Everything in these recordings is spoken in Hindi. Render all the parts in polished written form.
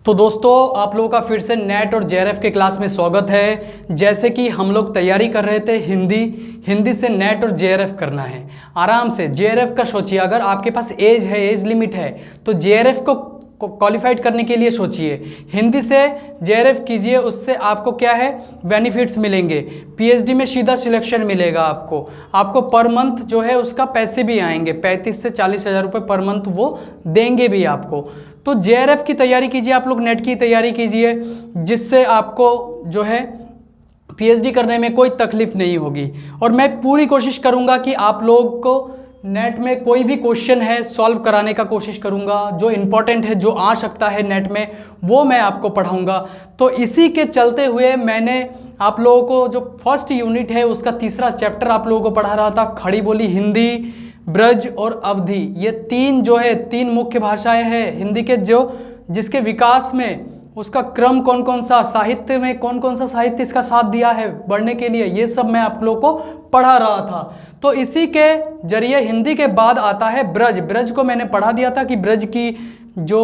तो दोस्तों आप लोगों का फिर से नेट और जेआरएफ के क्लास में स्वागत है। जैसे कि हम लोग तैयारी कर रहे थे हिंदी से नेट और जेआरएफ करना है। आराम से जेआरएफ का सोचिए, अगर आपके पास एज है, एज लिमिट है, तो जेआरएफ को क्वालिफाइड करने के लिए सोचिए। हिंदी से जेआरएफ कीजिए, उससे आपको क्या है बेनिफिट्स मिलेंगे। पीएचडी में सीधा सिलेक्शन मिलेगा आपको पर मंथ जो है उसका पैसे भी आएंगे, 35 से 40 हज़ार रुपये पर मंथ वो देंगे भी आपको। तो जेआरएफ की तैयारी कीजिए, आप लोग नेट की तैयारी कीजिए, जिससे आपको जो है पीएचडी करने में कोई तकलीफ नहीं होगी। और मैं पूरी कोशिश करूंगा कि आप लोग को नेट में कोई भी क्वेश्चन है सॉल्व कराने का कोशिश करूंगा, जो इम्पोर्टेंट है, जो आ सकता है नेट में, वो मैं आपको पढ़ाऊंगा। तो इसी के चलते हुए मैंने आप लोगों को जो फर्स्ट यूनिट है उसका तीसरा चैप्टर आप लोगों को पढ़ा रहा था, खड़ी बोली हिंदी, ब्रज और अवधी। ये तीन जो है तीन मुख्य भाषाएं हैं हिंदी के, जो जिसके विकास में उसका क्रम कौन कौन सा, साहित्य में कौन कौन सा साहित्य इसका साथ दिया है बढ़ने के लिए, ये सब मैं आप लोगों को पढ़ा रहा था। तो इसी के जरिए हिंदी के बाद आता है ब्रज। ब्रज को मैंने पढ़ा दिया था कि ब्रज की जो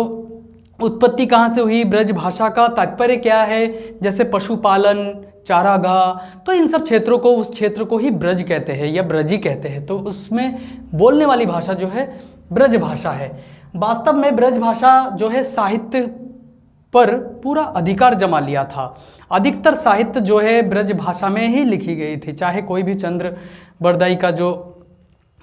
उत्पत्ति कहाँ से हुई, ब्रज भाषा का तात्पर्य क्या है, जैसे पशुपालन, चारागाह, तो इन सब क्षेत्रों को, उस क्षेत्र को ही ब्रज कहते हैं या ब्रजी कहते हैं। तो उसमें बोलने वाली भाषा जो है ब्रज भाषा है। वास्तव में ब्रज भाषा जो है साहित्य पर पूरा अधिकार जमा लिया था। अधिकतर साहित्य जो है ब्रज भाषा में ही लिखी गई थी, चाहे कोई भी चंद्र बरदाई का जो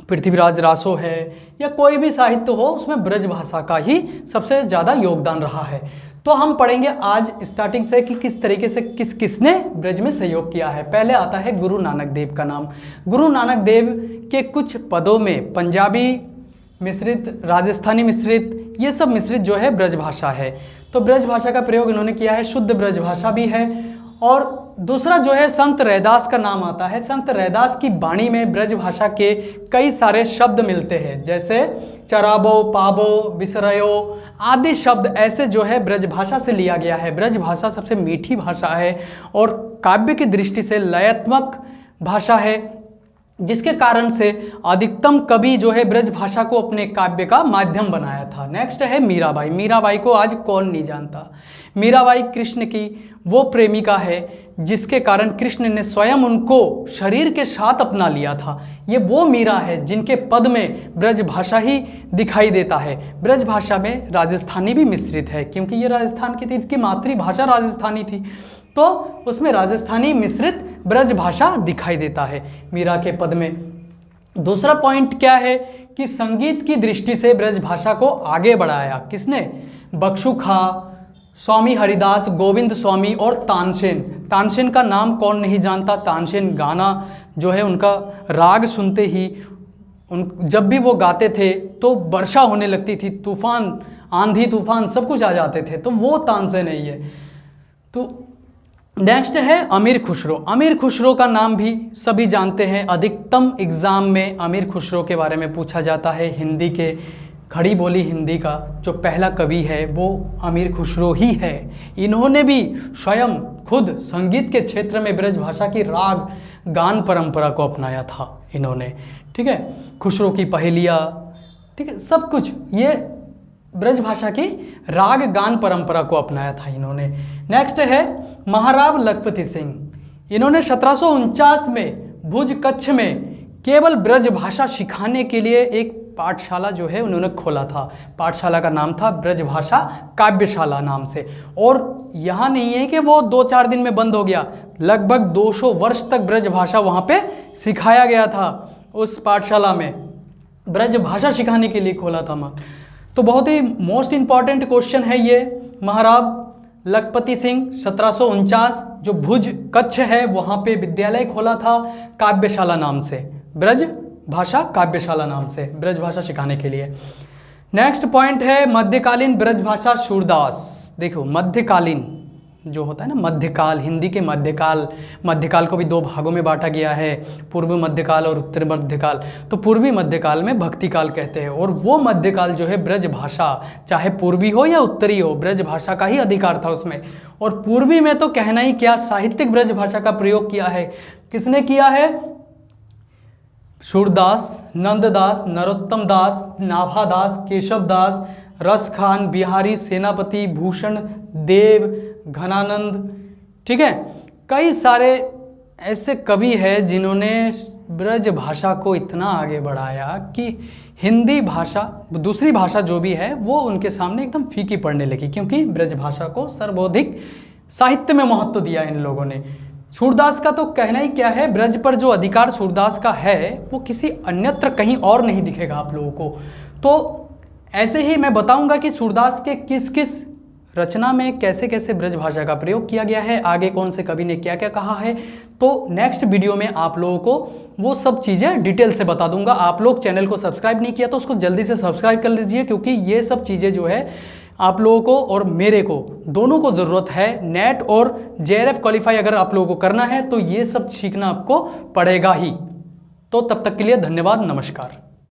पृथ्वीराज रासो है या कोई भी साहित्य हो, उसमें ब्रज भाषा का ही सबसे ज़्यादा योगदान रहा है। तो हम पढ़ेंगे आज स्टार्टिंग से कि किस तरीके से किसने ब्रज में सहयोग किया है। पहले आता है गुरु नानक देव का नाम। गुरु नानक देव के कुछ पदों में पंजाबी मिश्रित, राजस्थानी मिश्रित, ये सब मिश्रित जो है ब्रज भाषा है। तो ब्रज भाषा का प्रयोग इन्होंने किया है, शुद्ध ब्रज भाषा भी है। और दूसरा जो है संत रैदास का नाम आता है। संत रैदास की वाणी में ब्रज भाषा के कई सारे शब्द मिलते हैं, जैसे चराबो, पाबो, बिसरयो आदि शब्द ऐसे जो है ब्रज भाषा से लिया गया है। ब्रज भाषा सबसे मीठी भाषा है और काव्य की दृष्टि से लयात्मक भाषा है, जिसके कारण से अधिकतम कवि जो है ब्रज भाषा को अपने काव्य का माध्यम बनाया था। नेक्स्ट है मीराबाई। मीराबाई को आज कौन नहीं जानता। मीराबाई कृष्ण की वो प्रेमिका है जिसके कारण कृष्ण ने स्वयं उनको शरीर के साथ अपना लिया था। ये वो मीरा है जिनके पद में ब्रज भाषा ही दिखाई देता है। ब्रज भाषा में राजस्थानी भी मिश्रित है, क्योंकि ये राजस्थान की थी, इसकी मातृभाषा राजस्थानी थी, तो उसमें राजस्थानी मिश्रित ब्रज भाषा दिखाई देता है मीरा के पद में। दूसरा पॉइंट क्या है कि संगीत की दृष्टि से ब्रज भाषा को आगे बढ़ाया किसने? बख्शू खां, स्वामी हरिदास, गोविंद स्वामी और तानसेन। तानसेन का नाम कौन नहीं जानता। तानसेन गाना जो है, उनका राग सुनते ही जब भी वो गाते थे तो वर्षा होने लगती थी, तूफान, आंधी तूफान सब कुछ आ जाते थे, तो वो तानसेन है ये। तो नेक्स्ट है अमीर खुसरो। अमीर खुसरो का नाम भी सभी जानते हैं। अधिकतम एग्जाम में अमीर खुसरो के बारे में पूछा जाता है। हिंदी के खड़ी बोली हिंदी का जो पहला कवि है वो अमीर खुसरो ही है। इन्होंने भी स्वयं खुद संगीत के क्षेत्र में ब्रज भाषा की राग गान परंपरा को अपनाया था इन्होंने, ठीक है। खुसरो की पहेलियाँ, ठीक है, सब कुछ ये ब्रज भाषा की राग गान परंपरा को अपनाया था इन्होंने। नेक्स्ट है महाराव लखपति सिंह। इन्होंने 1749 में भुज कच्छ में केवल ब्रज भाषा सिखाने के लिए एक पाठशाला जो है उन्होंने खोला था। पाठशाला का नाम था ब्रज भाषा काव्यशाला नाम से। और यहाँ नहीं है कि वो 2-4 दिन में बंद हो गया, लगभग 200 वर्ष तक ब्रज भाषा वहाँ पे सिखाया गया था। उस पाठशाला में ब्रज भाषा सिखाने के लिए खोला था। तो बहुत ही मोस्ट इम्पॉर्टेंट क्वेश्चन है ये। महाराव लखपति सिंह 1749 जो भुज कच्छ है वहाँ पे विद्यालय खोला था काव्यशाला नाम से, ब्रज भाषा काव्यशाला नाम से, ब्रज भाषा सिखाने के लिए। नेक्स्ट पॉइंट है मध्यकालीन ब्रज भाषा सूरदास। देखो मध्यकालीन जो होता है ना, मध्यकाल, हिंदी के मध्यकाल, मध्यकाल को भी 2 भागों में बांटा गया है, पूर्व मध्यकाल और उत्तर मध्यकाल। तो पूर्वी मध्यकाल में भक्तिकाल कहते हैं, और वो मध्यकाल जो है ब्रज भाषा, चाहे पूर्वी हो या उत्तरी हो, ब्रज भाषा का ही अधिकार था उसमें। और पूर्वी में तो कहना ही क्या, साहित्यिक ब्रज भाषा का प्रयोग किया है। किसने किया है? सूरदास, नंददास, नरोत्तम दास, नाभादास, केशव दास, रस खान, बिहारी, सेनापति, भूषण देव, घनानंद, ठीक है। कई सारे ऐसे कवि हैं जिन्होंने ब्रज भाषा को इतना आगे बढ़ाया कि हिंदी भाषा, दूसरी भाषा जो भी है वो उनके सामने एकदम फीकी पड़ने लगी, क्योंकि ब्रज भाषा को सर्वाधिक साहित्य में महत्व दिया इन लोगों ने। सूरदास का तो कहना ही क्या है, ब्रज पर जो अधिकार सूरदास का है वो किसी अन्यत्र कहीं और नहीं दिखेगा आप लोगों को। तो ऐसे ही मैं बताऊंगा कि सूरदास के किस किस रचना में कैसे कैसे ब्रज भाषा का प्रयोग किया गया है, आगे कौन से कवि ने क्या क्या कहा है। तो नेक्स्ट वीडियो में आप लोगों को वो सब चीज़ें डिटेल से बता दूंगा। आप लोग चैनल को सब्सक्राइब नहीं किया तो उसको जल्दी से सब्सक्राइब कर लीजिए, क्योंकि ये सब चीज़ें जो है आप लोगों को और मेरे को दोनों को ज़रूरत है। नेट और JRF क्वालिफाई अगर आप लोगों को करना है तो ये सब सीखना आपको पड़ेगा ही। तो तब तक के लिए धन्यवाद, नमस्कार।